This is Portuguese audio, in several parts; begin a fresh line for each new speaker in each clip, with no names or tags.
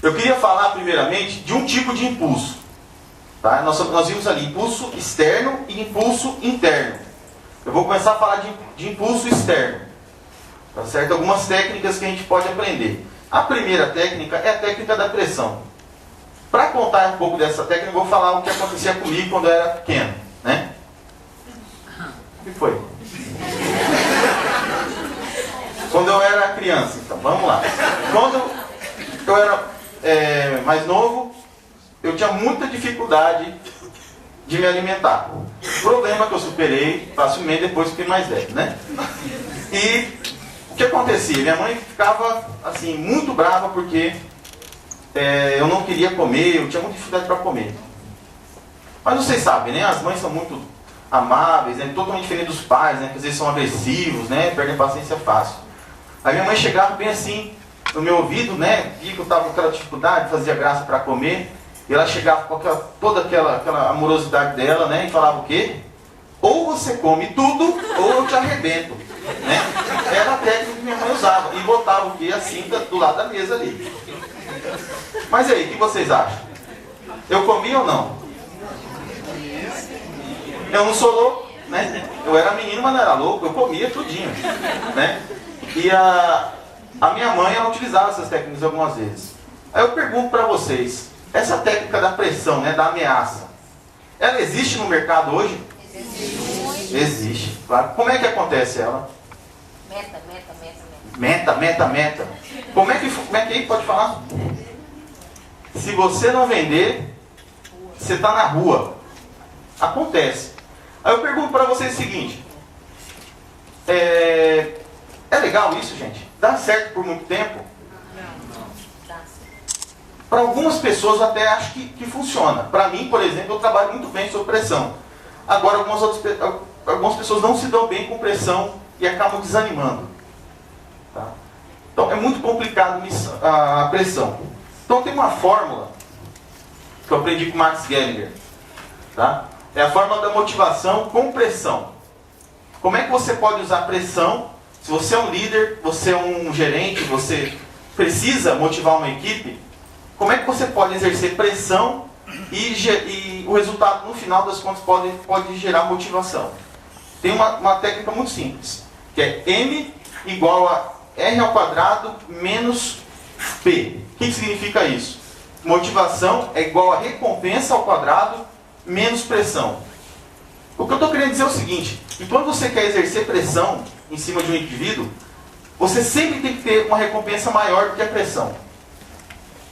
Eu queria falar primeiramente de um tipo de impulso. Tá? Nós vimos ali impulso externo e impulso interno. Eu vou começar a falar de impulso externo. Tá certo? Algumas técnicas que a gente pode aprender. A primeira técnica é a técnica da pressão. Para contar um pouco dessa técnica, eu vou falar o que acontecia comigo quando eu era pequeno. Né? O que foi? Quando eu era criança, então, vamos lá. Quando eu era mais novo, eu tinha muita dificuldade de me alimentar. Problema que eu superei facilmente depois que fiquei mais velho, né? E o que acontecia? Minha mãe ficava assim, muito brava porque eu não queria comer, eu tinha muita dificuldade para comer. Mas vocês sabem, né? As mães são muito amáveis, né? Totalmente diferente dos pais, né? Que às vezes são agressivos, né? Perdem a paciência fácil. Aí minha mãe chegava bem assim no meu ouvido, né? Via que eu estava com aquela dificuldade, fazia graça para comer. E ela chegava com toda aquela amorosidade dela, né? E falava o quê? Ou você come tudo, ou eu te arrebento. Né? Era a técnica que minha mãe usava. E botava o quê? A cinta do lado da mesa ali. Mas aí, o que vocês acham? Eu comi ou não? Eu não sou louco, né? Eu era menino, mas não era louco. Eu comia tudinho, né? E a minha mãe, ela utilizava essas técnicas algumas vezes. Aí eu pergunto para vocês, essa técnica da pressão, né, da ameaça, ela existe no mercado hoje? Existe. Existe, claro. Como é que acontece ela? Meta. Como é que pode falar? Se você não vender, você está na rua. Acontece. Aí eu pergunto para vocês o seguinte. É legal isso, gente? Dá certo por muito tempo? Para algumas pessoas eu até acho que funciona. Para mim, por exemplo, eu trabalho muito bem sob pressão. Agora, algumas pessoas não se dão bem com pressão e acabam desanimando. Tá? Então, é muito complicado a pressão. Então, tem uma fórmula que eu aprendi com Max Gallagher. Tá? É a fórmula da motivação com pressão. Como é que você pode usar pressão? Se você é um líder, você é um gerente, você precisa motivar uma equipe, como é que você pode exercer pressão e o resultado, no final das contas, pode gerar motivação? Tem uma técnica muito simples, que é M igual a R ao quadrado menos P. O que significa isso? Motivação é igual a recompensa ao quadrado menos pressão. O que eu estou querendo dizer é o seguinte, que quando você quer exercer pressão em cima de um indivíduo, você sempre tem que ter uma recompensa maior do que a pressão.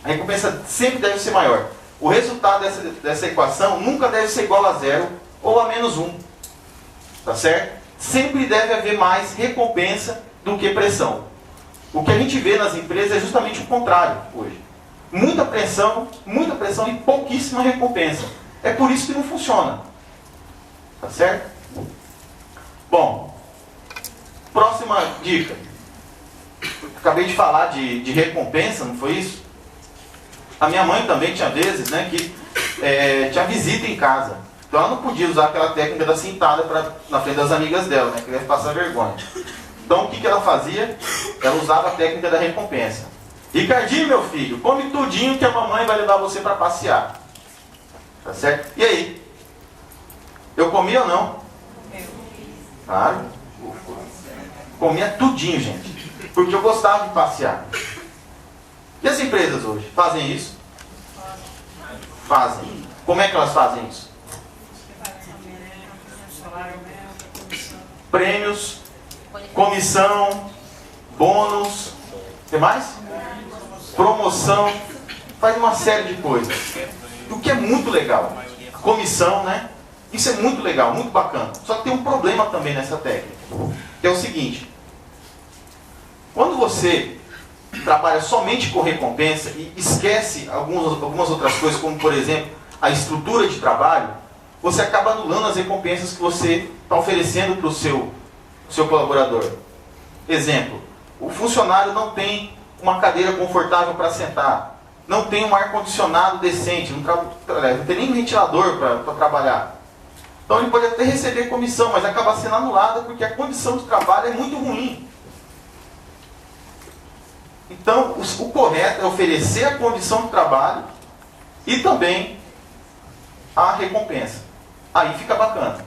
A recompensa sempre deve ser maior. O resultado dessa equação nunca deve ser igual a 0 ou a menos 1. Tá certo? Sempre deve haver mais recompensa do que pressão. O que a gente vê nas empresas é justamente o contrário hoje. Muita pressão e pouquíssima recompensa. É por isso que não funciona. Tá certo? Bom, próxima dica. Acabei de falar de recompensa, não foi isso? A minha mãe também tinha vezes, né, que tinha visita em casa. Então ela não podia usar aquela técnica da cintada na frente das amigas dela, né, que ia passar vergonha. Então o que ela fazia? Ela usava a técnica da recompensa. Ricardinho, meu filho, come tudinho que a mamãe vai levar você para passear. Tá certo? E aí? Eu comia ou não? Claro. Comia tudinho, gente. Porque eu gostava de passear. E as empresas hoje? Fazem isso? Fazem. Como é que elas fazem isso? Prêmios, comissão, bônus, tem mais? Promoção, faz uma série de coisas. O que é muito legal. Comissão, né? Isso é muito legal, muito bacana. Só que tem um problema também nessa técnica, que é o seguinte. Quando você trabalha somente com recompensa e esquece algumas outras coisas, como por exemplo, a estrutura de trabalho, você acaba anulando as recompensas que você está oferecendo para o seu colaborador. Exemplo, o funcionário não tem uma cadeira confortável para sentar, não tem um ar-condicionado decente, não tem nem ventilador para trabalhar. Então ele pode até receber comissão, mas acaba sendo anulada porque a condição de trabalho é muito ruim. Então, o correto é oferecer a condição de trabalho e também a recompensa. Aí fica bacana.